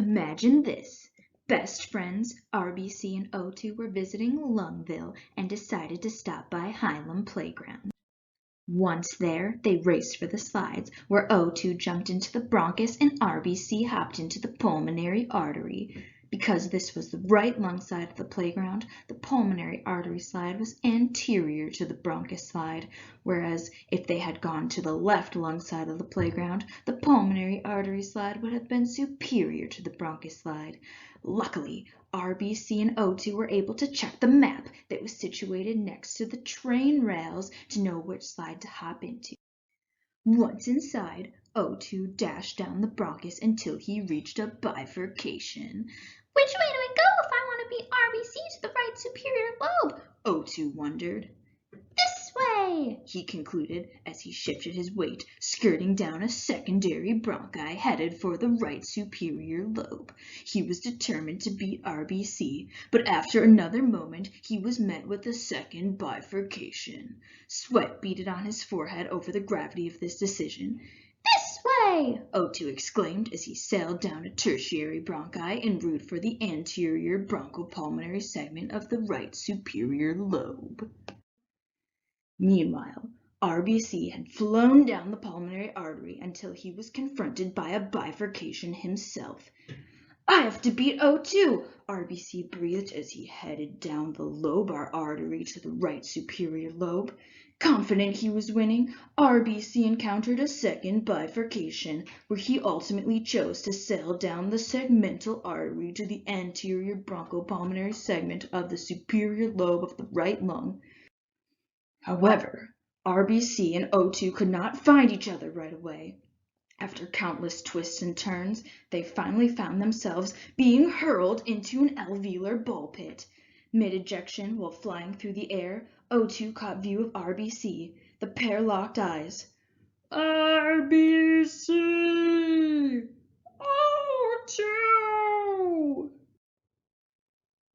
Imagine this. Best friends RBC and O2 were visiting Lungville and decided to stop by Highland Playground. Once there, they raced for the slides, where O2 jumped into the bronchus and RBC hopped into the pulmonary artery. Because this was the right lung side of the playground, the pulmonary artery slide was anterior to the bronchus slide, whereas if they had gone to the left lung side of the playground, the pulmonary artery slide would have been superior to the bronchus slide. Luckily, RBC and O2 were able to check the map that was situated next to the train rails to know which slide to hop into. Once inside, O2 dashed down the bronchus until he reached a bifurcation. Which way do I go if I want to beat RBC to the right superior lobe? O2 wondered. This way, he concluded as he shifted his weight, skirting down a secondary bronchi headed for the right superior lobe. He was determined to beat RBC, but after another moment he was met with a second bifurcation. Sweat beaded on his forehead over the gravity of this decision. This way, O2 exclaimed as he sailed down a tertiary bronchi en route for the anterior bronchopulmonary segment of the right superior lobe. Meanwhile, RBC had flown down the pulmonary artery until he was confronted by a bifurcation himself. I have to beat O2, RBC breathed as he headed down the lobar artery to the right superior lobe. Confident he was winning, RBC encountered a second bifurcation, where he ultimately chose to sail down the segmental artery to the anterior bronchopulmonary segment of the superior lobe of the right lung. However, RBC and O2 could not find each other right away. After countless twists and turns, they finally found themselves being hurled into an alveolar ball pit. Mid-ejection, while flying through the air, O2 caught view of RBC. The pair locked eyes. RBC! O2!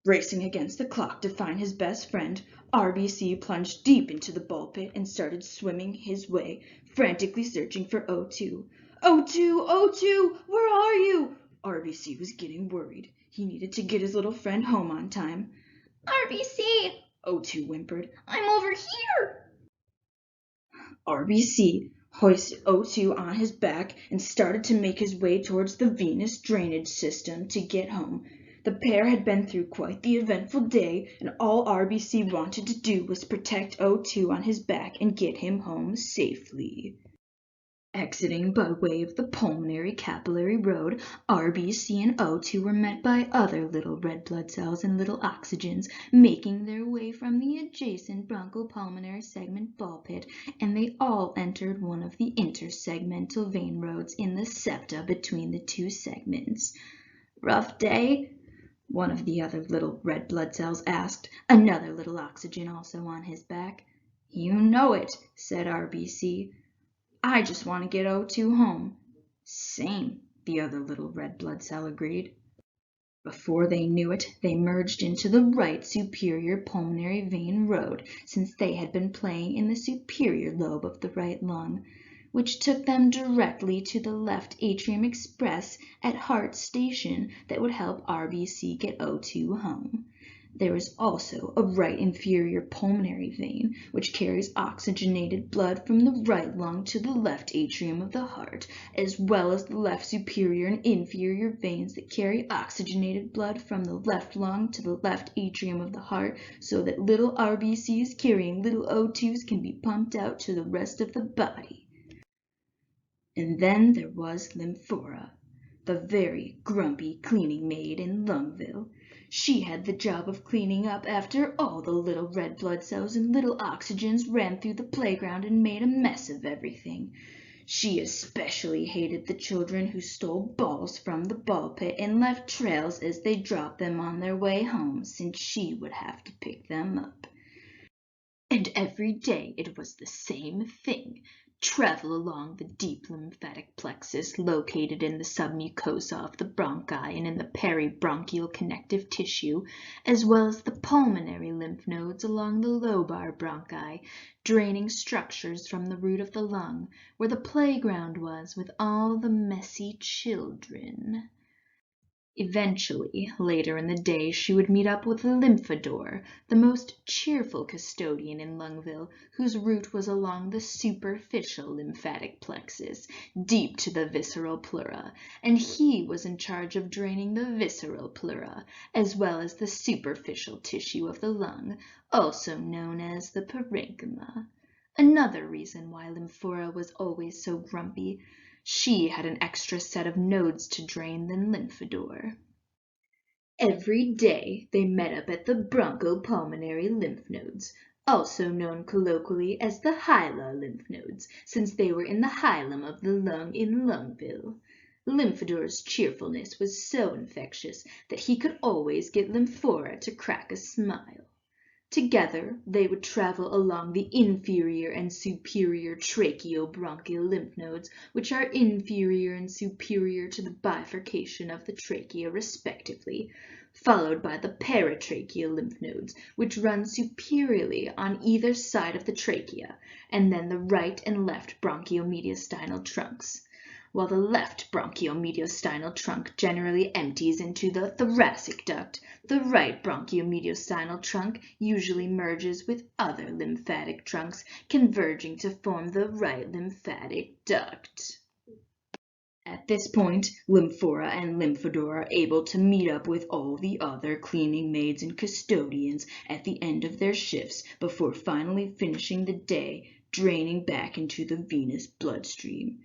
Racing against the clock to find his best friend, RBC plunged deep into the ball pit and started swimming his way, frantically searching for O2. O2! O2! Where are you? RBC was getting worried. He needed to get his little friend home on time. RBC, O2 whimpered. I'm over here. RBC hoisted O2 on his back and started to make his way towards the venous drainage system to get home. The pair had been through quite the eventful day, and all RBC wanted to do was protect O2 on his back and get him home safely. Exiting by way of the pulmonary capillary road, RBC and O2 were met by other little red blood cells and little oxygens making their way from the adjacent bronchopulmonary segment ball pit, and they all entered one of the intersegmental vein roads in the septa between the two segments. Rough day? One of the other little red blood cells asked, another little oxygen also on his back. You know it, said RBC. I just want to get O2 home. Same, the other little red blood cell agreed. Before they knew it, they merged into the right superior pulmonary vein road, since they had been playing in the superior lobe of the right lung, which took them directly to the left atrium express at Hart Station that would help RBC get O2 home. There is also a right inferior pulmonary vein, which carries oxygenated blood from the right lung to the left atrium of the heart, as well as the left superior and inferior veins that carry oxygenated blood from the left lung to the left atrium of the heart, so that little RBCs carrying little O2s can be pumped out to the rest of the body. And then there was Lymphora, the very grumpy cleaning maid in Lungville. She had the job of cleaning up after all the little red blood cells and little oxygens ran through the playground and made a mess of everything. She especially hated the children who stole balls from the ball pit and left trails as they dropped them on their way home, since she would have to pick them up. And every day it was the same thing. Travel along the deep lymphatic plexus located in the submucosa of the bronchi and in the peribronchial connective tissue, as well as the pulmonary lymph nodes along the lobar bronchi, draining structures from the root of the lung, where the playground was with all the messy children. Eventually, later in the day, she would meet up with the lymphador, the most cheerful custodian in Lungville, whose route was along the superficial lymphatic plexus, deep to the visceral pleura, and he was in charge of draining the visceral pleura, as well as the superficial tissue of the lung, also known as the parenchyma. Another reason why Lymphora was always so grumpy. She had an extra set of nodes to drain than Lymphador. Every day they met up at the bronchopulmonary lymph nodes, also known colloquially as the hilar lymph nodes, since they were in the hilum of the lung in Lungville. Lymphador's cheerfulness was so infectious that he could always get Lymphora to crack a smile. Together, they would travel along the inferior and superior tracheobronchial lymph nodes, which are inferior and superior to the bifurcation of the trachea respectively, followed by the paratracheal lymph nodes, which run superiorly on either side of the trachea, and then the right and left bronchiomediastinal trunks. While the left bronchiomediastinal trunk generally empties into the thoracic duct, the right bronchiomediastinal trunk usually merges with other lymphatic trunks, converging to form the right lymphatic duct. At this point, Lymphora and Lymphador are able to meet up with all the other cleaning maids and custodians at the end of their shifts before finally finishing the day, draining back into the venous bloodstream.